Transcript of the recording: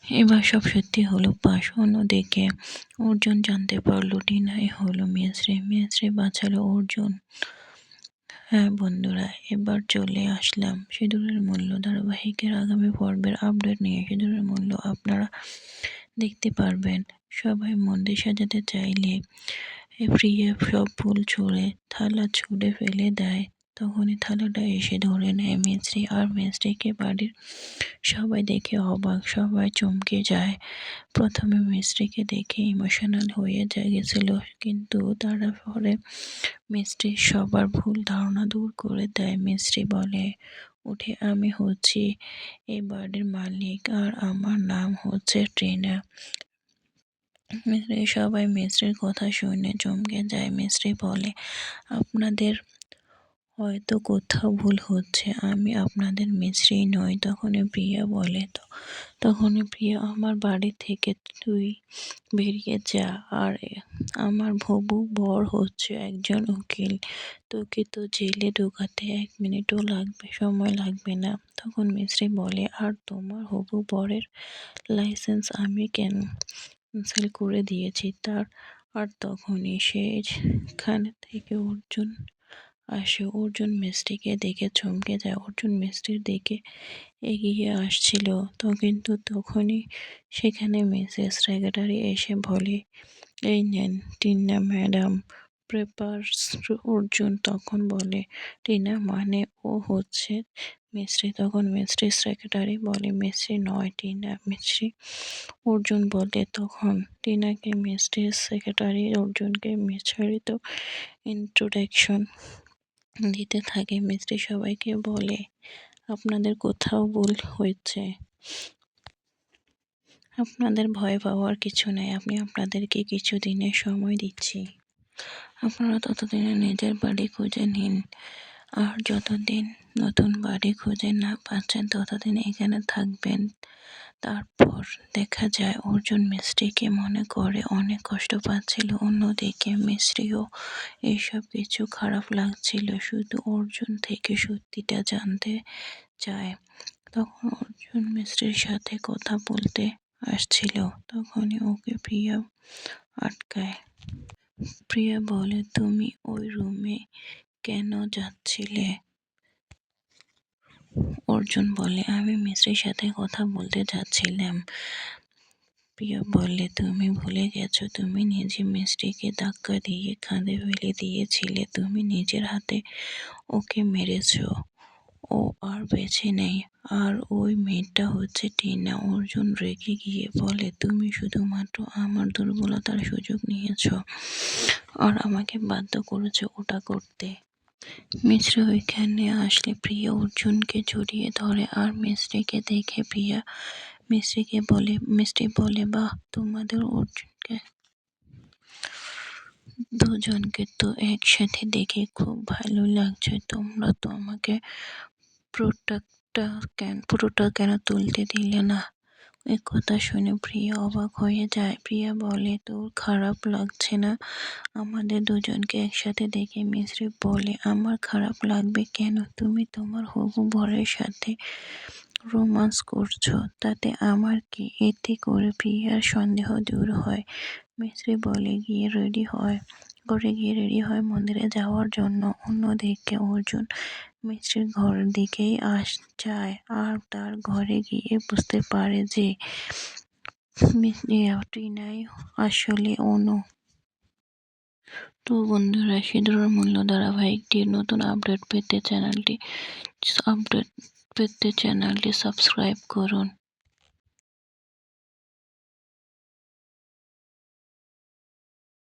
এবার সব সত্যি হলো ফাঁস। অন্যদিকে অর্জুন জানতে পারল টিনাই হলো মেজরে বাঁচালো অর্জুন। হ্যাঁ বন্ধুরা, এবার চলে আসলাম সিঁদুরের মূল্য ধারাবাহিকের আগামী পর্বের আপডেট নিয়ে। সিঁদুরের মূল্য আপনারা দেখতে পারবেন। সবাই মন্দির সাজাতে চাইলে প্রিয়া সব ফুল ছুঁড়ে থালা ছুঁড়ে ফেলে দেয়। তখনই থালাটা এসে ধরে নেয় মিছরি, আর মিছরিকে বাড়ির সবাই দেখে অবাক, সবাই চমকে যায়। প্রথমে মিছরিকে দেখে ইমোশনাল হয়ে গেছিল, কিন্তু তারপরে মিছরি সবার ভুল ধারণা দূর করে দেয়। মিছরি বলে উঠে, আমি হচ্ছি এই বাড়ির মালিক আর আমার নাম হচ্ছে টিনা। সবাই মিছরির কথা শুনে চমকে যায়। মিছরি বলে, আপনাদের হয়তো কোথাও ভুল হচ্ছে, আমি আপনাদের মিছরি নই। তখনই প্রিয়া আমার বাড়ি থেকে তুই বেরিয়ে যা, আর আমার হবু বর হচ্ছে একজন উকিল, তোকে তো জেলে ঢোকাতে 1 মিনিটও সময় লাগবে না। তখন মিছরি বলে, আর তোমার হবু বরের লাইসেন্স আমি ক্যান্সেল করে দিয়েছি। আর তখনই সেখানে থেকে অর্জুন আসে। অর্জুন মিষ্টিকে দেখে চমকে যায়। অর্জুন মিষ্টির দিকে এগিয়ে আসছিল, কিন্তু তখনই সেখানে মিসেস সেক্রেটারি এসে বলে, এই নেন টিনা ম্যাডাম পেপারস। অর্জুন তখন বলে, টিনা মানে ও হচ্ছে মিছরি। তখন মিছরির সেক্রেটারি বলে, মিছরি নয়, টিনা মিছরি। অর্জুন বলে, তখন টিনাকে মিছরির সেক্রেটারি অর্জুনকে বিস্তারিত ইন্ট্রোডাকশন দিতে থাকে। মিছরি সবাইকে বলে, আপনাদের কোথাও ভুল হয়েছে, আপনাদের ভয় পাওয়ার কিছু নেই। আমি আপনাদেরকে কিছু দিনের সময় দিচ্ছি, আপনারা ততদিনে নিজের বাড়ি খুঁজে নিন, আর যতদিন নতুন বাড়ি খুঁজে না পাচ্ছেন ততদিন এখানে থাকবেন। তারপর দেখা যায় অর্জুন মিছরিকে মনে করে অনেক কষ্ট পাচ্ছিল। অন্যদিকে মিছরিও এইসব কিছু খারাপ লাগছিল, শুধু অর্জুন থেকে সত্যিটা জানতে চায়। তখন অর্জুন মিছরির সাথে কথা বলতে আসছিল, তখনই ওকে প্রিয়া আটকায়। প্রিয়া বলে, তুমি ওই রুমে কেন যাচ্ছিলে? অর্জুন বলে, আমি মিছরির সাথে কথা বলতে যাচ্ছিলাম। প্রিয়া বলে, তুমি ভুলে গেছো, তুমি নিজে মিছরিকে ধাক্কা দিয়ে কাঁধে ফেলে দিয়েছিলে, তুমি নিজের হাতে ওকে মেরেছো, ও আর বেঁচে নেই, আর ওই মেয়েটা হচ্ছে টিনা। অর্জুন রেগে গিয়ে বলে, তুমি শুধুমাত্র আমার দুর্বলতার সুযোগ নিয়েছো, আর আমাকে বাধ্য করেছো ওটা করতে। মিছরি ওইখানে আসলে প্রিয়া অর্জুনকে জড়িয়ে ধরে, আর মিছরিকে দেখে প্রিয়া মিছরি বলে, বাহ, তোমাদের দুজনকে তো একসাথে দেখে খুব ভালো লাগছে, তোমরা তো আমাকে পুরোটা কেন তুলতে দিলে না? এই কথা শুনে প্রিয়া অবাক হয়ে যায়। প্রিয়া বলে, তোর খারাপ লাগছে না আমাদের দুজনকে একসাথে দেখে? মিছরি বলে, আমার খারাপ লাগবে কেন? তুমি তোমার হবু বরের সাথে রোমান্স করছো, তাতে আমার কি? এতে করে প্রিয়ার সন্দেহ দূর হয়। মিছরি বলে, ঘরে গিয়ে রেডি হয় মন্দিরে যাওয়ার জন্য। অন্যদিকে অর্জুন মিছরির ঘরের দিকেই যায়, আর তার ঘরে গিয়ে বুঝতে পারে যে টিনাই আসলে অনু। তো বন্ধুরা, সিঁদুরের মূল্য ধারাবাহিকটির নতুন আপডেট পেতে চ্যানেলটি সাবস্ক্রাইব করুন।